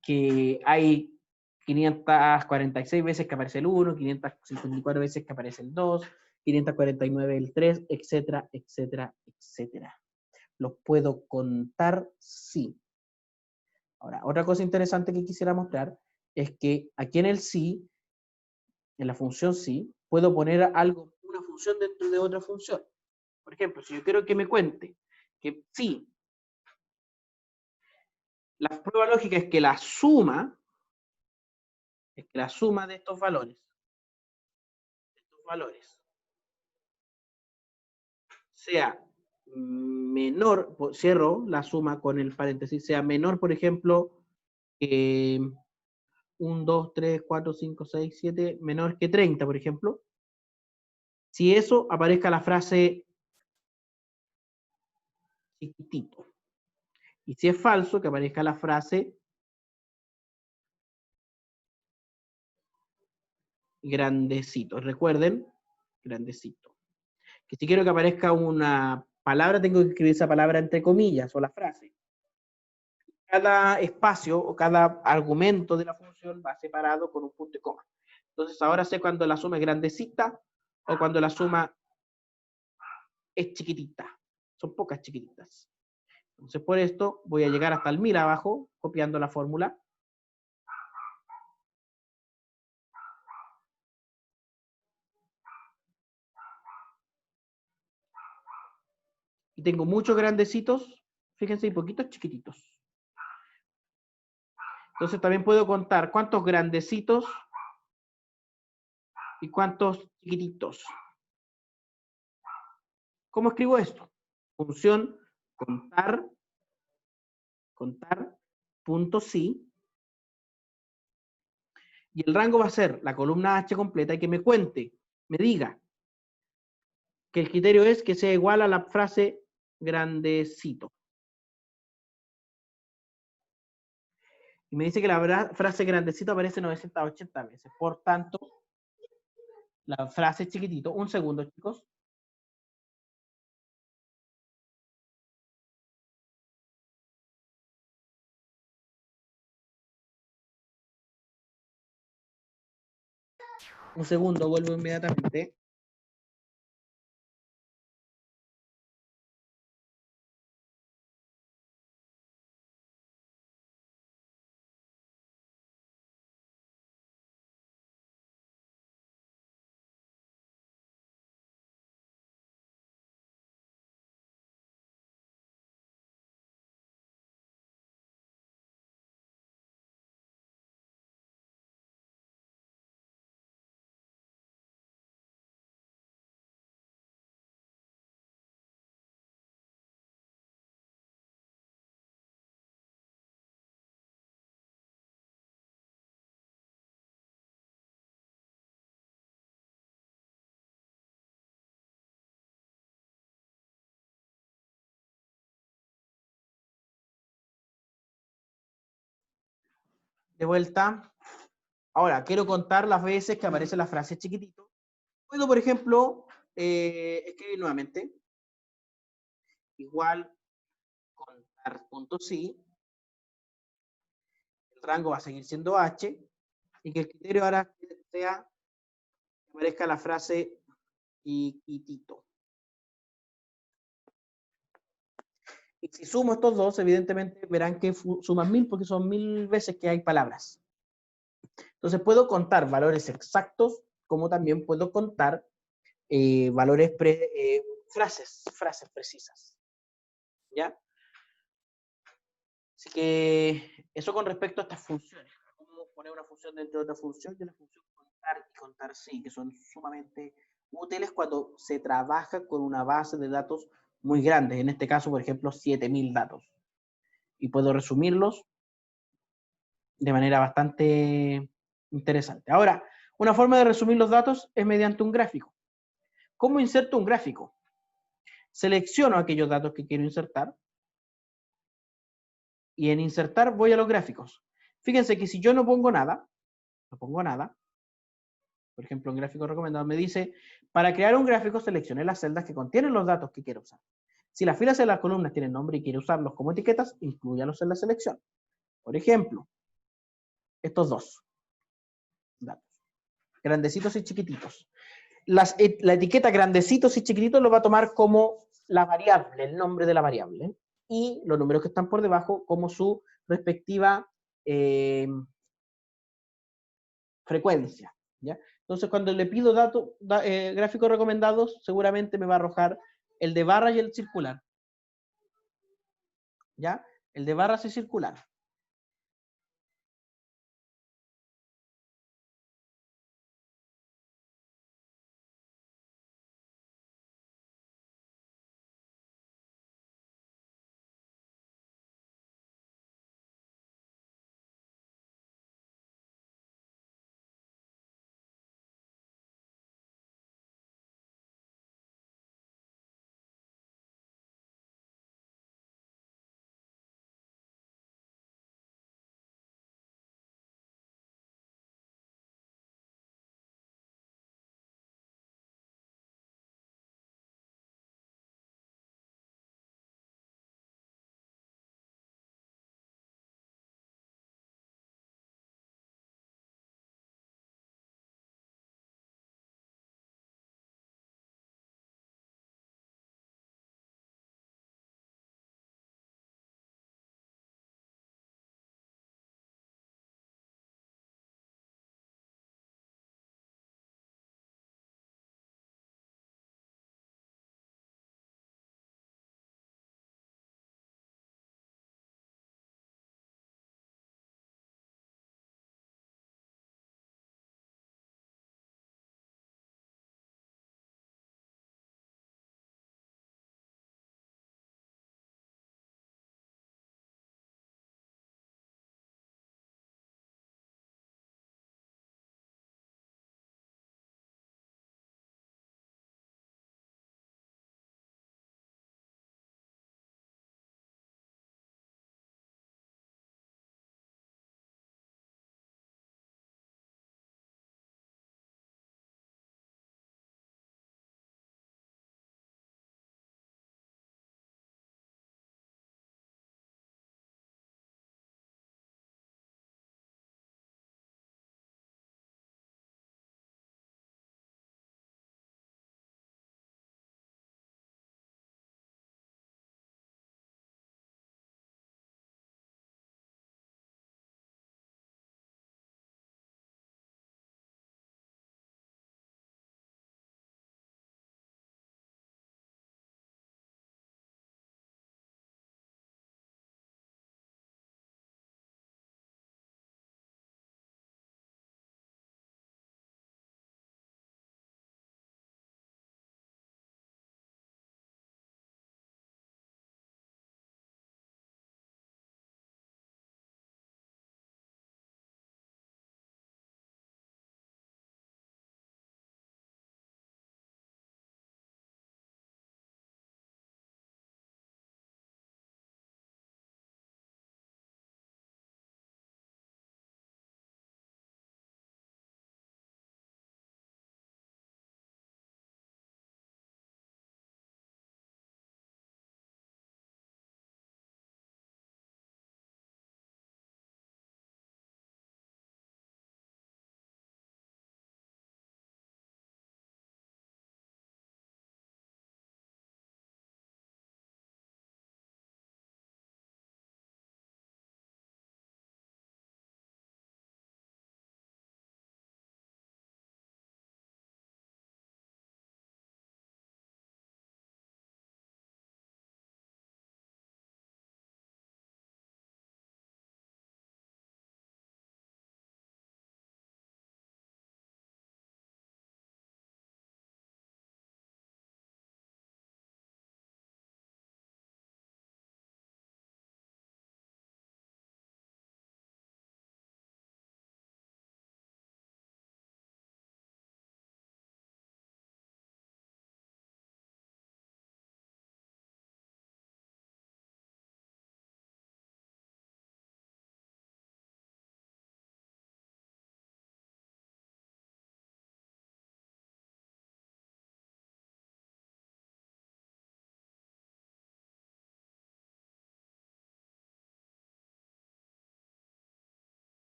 que hay 546 veces que aparece el 1, 554 veces que aparece el 2, 549 el 3, etcétera, etcétera, etcétera. ¿Los puedo contar? Sí. Ahora, otra cosa interesante que quisiera mostrar es que aquí en el sí, en la función sí, puedo poner algo, una función dentro de otra función. Por ejemplo, si yo quiero que me cuente que sí, la prueba lógica es que la suma de estos valores, sea menor, cierro la suma con el paréntesis, sea menor, por ejemplo, 1, 2, 3, 4, 5, 6, 7, menor que 30, por ejemplo. Si eso, aparezca la frase chiquitito. Y si es falso, que aparezca la frase grandecito. Recuerden, grandecito. Que si quiero que aparezca una palabra, tengo que escribir esa palabra entre comillas o la frase. Cada espacio o cada argumento de la función va separado con un punto y coma. Entonces ahora sé cuando la suma es grandecita o cuando la suma es chiquitita. Son pocas chiquititas. Entonces por esto voy a llegar hasta el 1000 abajo, copiando la fórmula. Y tengo muchos grandecitos, fíjense, y poquitos chiquititos. Entonces también puedo contar cuántos grandecitos y cuántos chiquititos. ¿Cómo escribo esto? Función contar, punto sí. Y el rango va a ser la columna H completa y que me cuente, me diga que el criterio es que sea igual a la frase grandecito. Y me dice que la frase grandecito aparece 980 veces. Por tanto, la frase chiquitito. Un segundo, chicos. Un segundo, vuelvo inmediatamente. De vuelta. Ahora, quiero contar las veces que aparece la frase chiquitito. Puedo, por ejemplo, escribir nuevamente. Igual contar punto sí. El rango va a seguir siendo H. Y que el criterio ahora sea que aparezca la frase chiquitito. Y si sumo estos dos, evidentemente verán que suman 1000 porque son 1000 veces que hay palabras. Entonces puedo contar valores exactos, como también puedo contar valores, frases precisas. ¿Ya? Así que eso con respecto a estas funciones. Cómo poner una función dentro de otra función y la función contar y contar sí, que son sumamente útiles cuando se trabaja con una base de datos muy grande. En este caso, por ejemplo, 7000 datos. Y puedo resumirlos de manera bastante interesante. Ahora, una forma de resumir los datos es mediante un gráfico. ¿Cómo inserto un gráfico? Selecciono aquellos datos que quiero insertar y en insertar voy a los gráficos. Fíjense que si yo no pongo nada, por ejemplo, en gráfico recomendado me dice, para crear un gráfico seleccione las celdas que contienen los datos que quiero usar. Si las filas de las columnas tienen nombre y quiere usarlos como etiquetas, inclúyalos en la selección. Por ejemplo, estos dos datos, grandecitos y chiquititos. la etiqueta grandecitos y chiquititos lo va a tomar como la variable, el nombre de la variable, y los números que están por debajo como su respectiva frecuencia. ¿Ya? Entonces, cuando le pido gráficos recomendados, seguramente me va a arrojar el de barra y el circular. ¿Ya? El de barras y circular.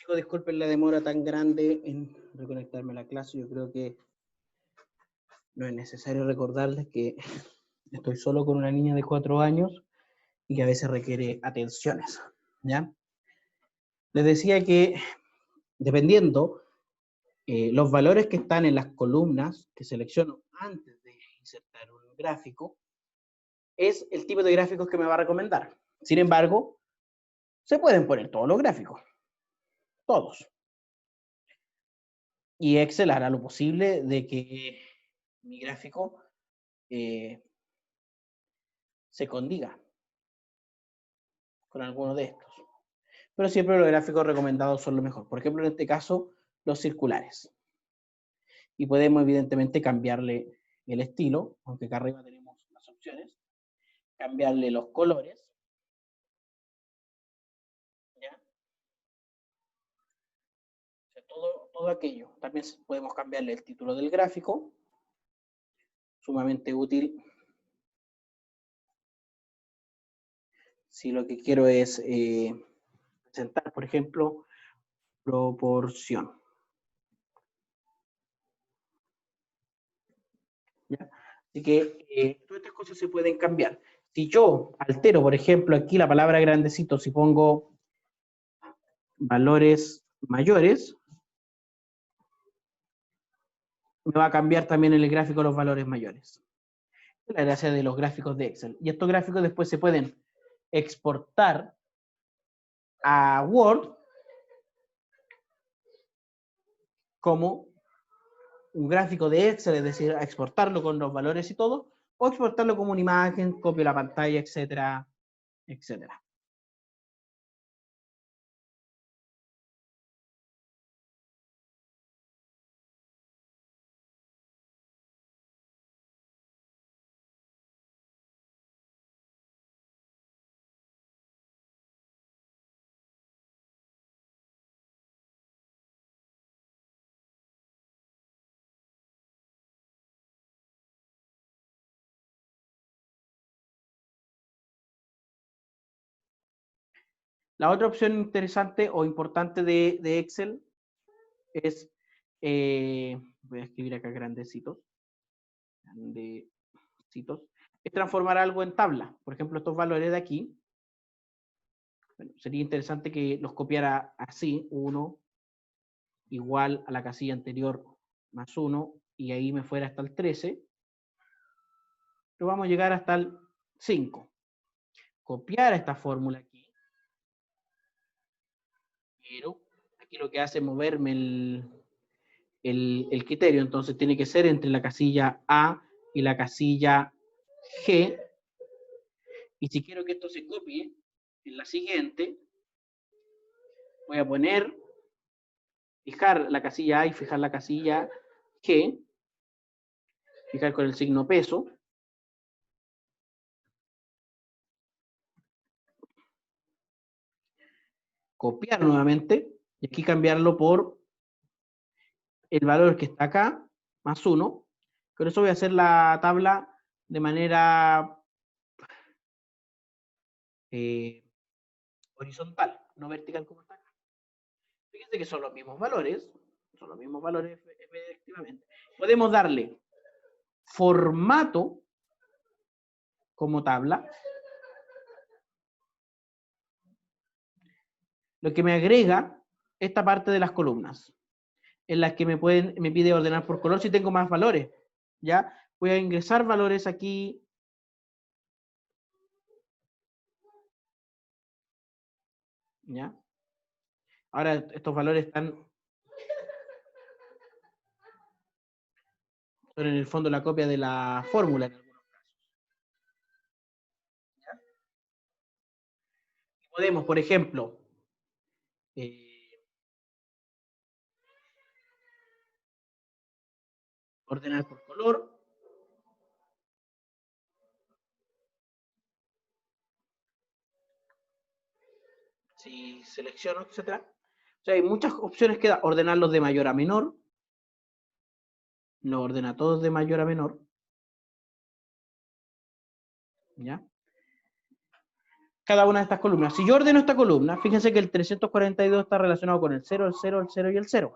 Chicos, disculpen la demora tan grande en reconectarme a la clase. Yo creo que no es necesario recordarles que estoy solo con una niña de 4 años y que a veces requiere atenciones, ¿ya? Les decía que dependiendo los valores que están en las columnas que selecciono antes de insertar un gráfico, es el tipo de gráficos que me va a recomendar. Sin embargo, se pueden poner todos los gráficos, todos. Y Excel hará lo posible de que mi gráfico se condiga con alguno de estos. Pero siempre los gráficos recomendados son lo mejor. Por ejemplo, en este caso, los circulares. Y podemos evidentemente cambiarle el estilo, aunque acá arriba tenemos las opciones. Cambiarle los colores. ¿Ya? O sea, todo aquello. También podemos cambiarle el título del gráfico. Sumamente útil si lo que quiero es presentar, por ejemplo, proporción. ¿Ya? Así que todas estas cosas se pueden cambiar. Si yo altero, por ejemplo, aquí la palabra grandecito, si pongo valores mayores, me va a cambiar también en el gráfico los valores mayores. Es la gracia de los gráficos de Excel. Y estos gráficos después se pueden exportar a Word como un gráfico de Excel, es decir, exportarlo con los valores y todo, o exportarlo como una imagen, copio la pantalla, etcétera, etcétera. La otra opción interesante o importante de Excel es, voy a escribir acá grandecitos, es transformar algo en tabla. Por ejemplo, estos valores de aquí, bueno, sería interesante que los copiara así, 1 igual a la casilla anterior más 1, y ahí me fuera hasta el 13, pero vamos a llegar hasta el 5. Copiar esta fórmula aquí, pero aquí lo que hace es moverme el criterio, entonces tiene que ser entre la casilla A y la casilla G, y si quiero que esto se copie en la siguiente, voy a poner, fijar la casilla A y fijar la casilla G, fijar con el signo peso, copiar nuevamente, y aquí cambiarlo por el valor que está acá, más 1. Con eso voy a hacer la tabla de manera horizontal, no vertical como está acá. Fíjense que son los mismos valores efectivamente. Podemos darle formato como tabla, lo que me agrega esta parte de las columnas, en las que me pide ordenar por color si tengo más valores. ¿Ya? Voy a ingresar valores aquí. ¿Ya? Ahora estos valores son en el fondo la copia de la fórmula en algunos casos. ¿Ya? Podemos, por ejemplo, ordenar por color. Si selecciono, etcétera. O sea, hay muchas opciones que da. Ordenarlos de mayor a menor. Lo ordena todos de mayor a menor. ¿Ya? cada una de estas columnas. Si yo ordeno esta columna, fíjense que el 342 está relacionado con el 0, el 0, el 0 y el 0.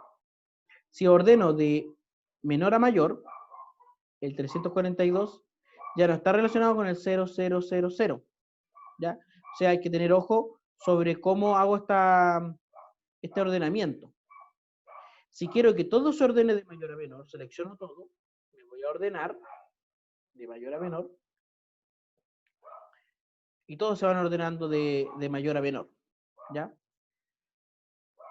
Si ordeno de menor a mayor, el 342 ya no está relacionado con el 0, 0, 0, 0. ¿Ya? O sea, hay que tener ojo sobre cómo hago este ordenamiento. Si quiero que todo se ordene de mayor a menor, selecciono todo, me voy a ordenar de mayor a menor, y todos se van ordenando de mayor a menor. ¿Ya?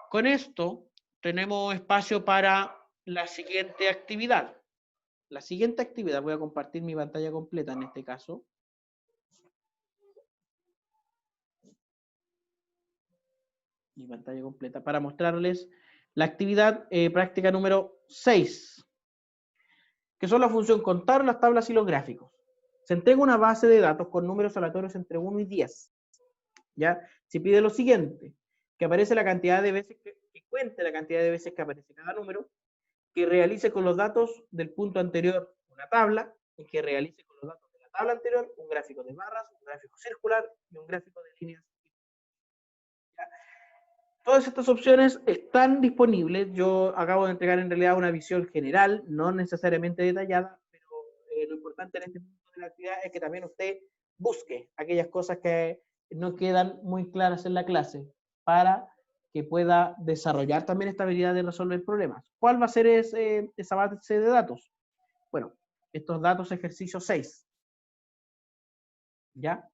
Con esto tenemos espacio para la siguiente actividad. La siguiente actividad, voy a compartir mi pantalla completa en este caso. Mi pantalla completa para mostrarles la actividad práctica número 6, que son la función contar, las tablas y los gráficos. Se entrega una base de datos con números aleatorios entre 1 y 10. ¿Ya? Se pide lo siguiente, que aparece la cantidad de veces, que cuente la cantidad de veces que aparece cada número, que realice con los datos del punto anterior una tabla, y que realice con los datos de la tabla anterior un gráfico de barras, un gráfico circular y un gráfico de líneas. ¿Ya? Todas estas opciones están disponibles. Yo acabo de entregar en realidad una visión general, no necesariamente detallada, pero lo importante en este punto de la actividad es que también usted busque aquellas cosas que no quedan muy claras en la clase para que pueda desarrollar también esta habilidad de resolver problemas. ¿Cuál va a ser esa base de datos? Bueno, estos datos ejercicio 6. ¿Ya?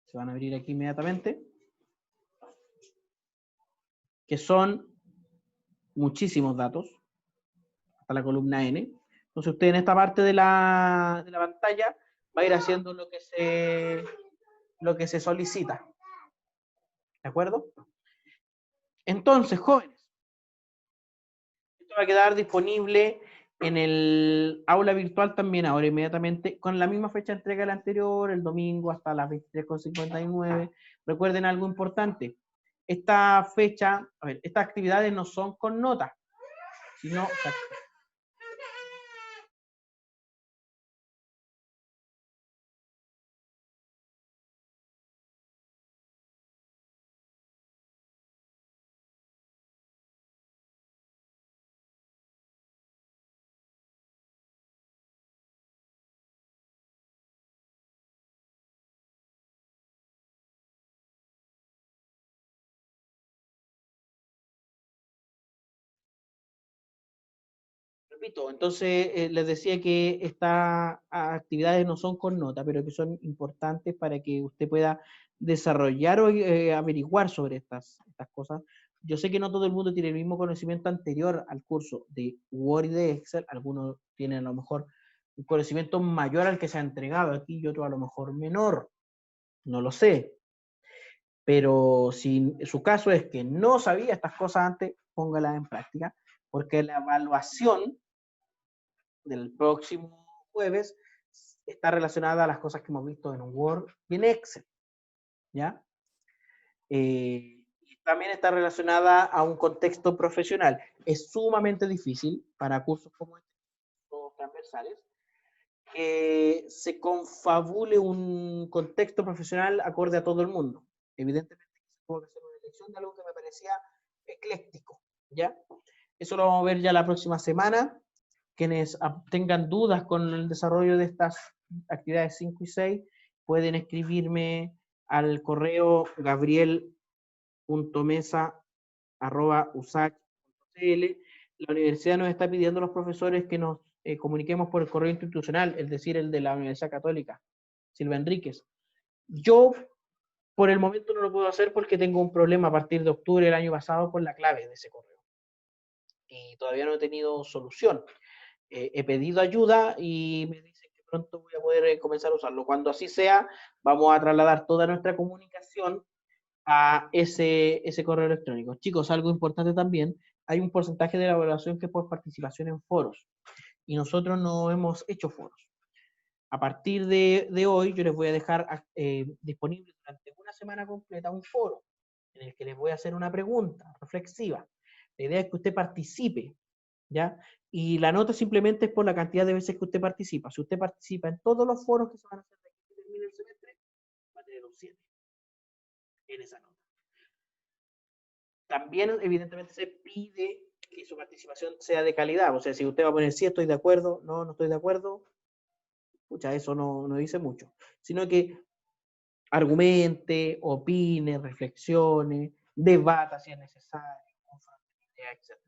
Se van a abrir aquí inmediatamente. Que son muchísimos datos, hasta la columna N. Entonces usted en esta parte de la pantalla va a ir haciendo lo que se solicita. ¿De acuerdo? Entonces, jóvenes, esto va a quedar disponible en el aula virtual también ahora inmediatamente, con la misma fecha de entrega del anterior, el domingo hasta las 23:59. Recuerden algo importante, esta fecha, a ver, estas actividades no son con nota, sino... Repito, entonces les decía que estas actividades no son con nota, pero que son importantes para que usted pueda desarrollar o averiguar sobre estas cosas. Yo sé que no todo el mundo tiene el mismo conocimiento anterior al curso de Word y de Excel. Algunos tienen a lo mejor un conocimiento mayor al que se ha entregado aquí y otro a lo mejor menor. No lo sé. Pero si su caso es que no sabía estas cosas antes, póngalas en práctica, porque la evaluación del próximo jueves está relacionada a las cosas que hemos visto en Word y en Excel, ¿ya? Y también está relacionada a un contexto profesional. Es sumamente difícil para cursos como estos, transversales, que se confabule un contexto profesional acorde a todo el mundo. Evidentemente, puedo hacer una elección de algo que me parecía ecléctico, ¿ya? Eso lo vamos a ver ya la próxima semana. Quienes tengan dudas con el desarrollo de estas actividades 5 y 6, pueden escribirme al correo gabriel.mesa@usach.cl. La universidad nos está pidiendo a los profesores que nos comuniquemos por el correo institucional, es decir, el de la Universidad Católica, Silva Enríquez. Yo, por el momento, no lo puedo hacer porque tengo un problema a partir de octubre del año pasado con la clave de ese correo. Y todavía no he tenido solución. He pedido ayuda y me dicen que pronto voy a poder comenzar a usarlo. Cuando así sea, vamos a trasladar toda nuestra comunicación a ese correo electrónico. Chicos, algo importante también, hay un porcentaje de la evaluación que es por participación en foros y nosotros no hemos hecho foros. A partir de hoy yo les voy a dejar disponible durante una semana completa un foro en el que les voy a hacer una pregunta reflexiva. La idea es que usted participe, ¿ya? Y la nota simplemente es por la cantidad de veces que usted participa. Si usted participa en todos los foros que se van a hacer de aquí que termine el semestre, va a tener un un 7 en esa nota. También, evidentemente, se pide que su participación sea de calidad. O sea, si usted va a poner sí, estoy de acuerdo, no, no estoy de acuerdo, pucha, eso no dice mucho. Sino que argumente, opine, reflexione, debata si es necesario, etc.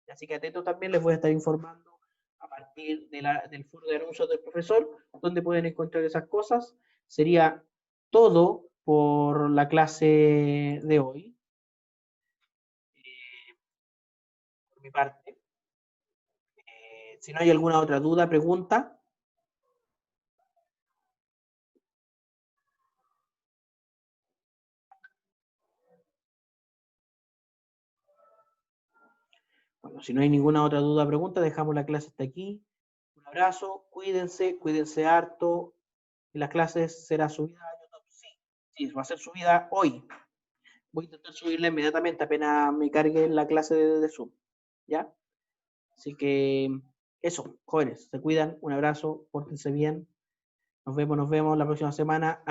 Así que atentos también, les voy a estar informando a partir del foro de anuncios del profesor, donde pueden encontrar esas cosas. Sería todo por la clase de hoy, por mi parte. Si no hay alguna otra duda, pregunta. Bueno, si no hay ninguna otra duda, pregunta, dejamos la clase hasta aquí. Un abrazo, cuídense harto. La clase será subida a YouTube. Sí, sí, va a ser subida hoy. Voy a intentar subirla inmediatamente apenas me cargue la clase de Zoom. ¿Ya? Así que eso, jóvenes, se cuidan, un abrazo, pórtense bien. Nos vemos la próxima semana.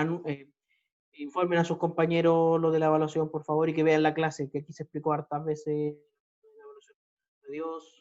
Informen a sus compañeros lo de la evaluación, por favor, y que vean la clase, que aquí se explicó hartas veces la evaluación. Adiós.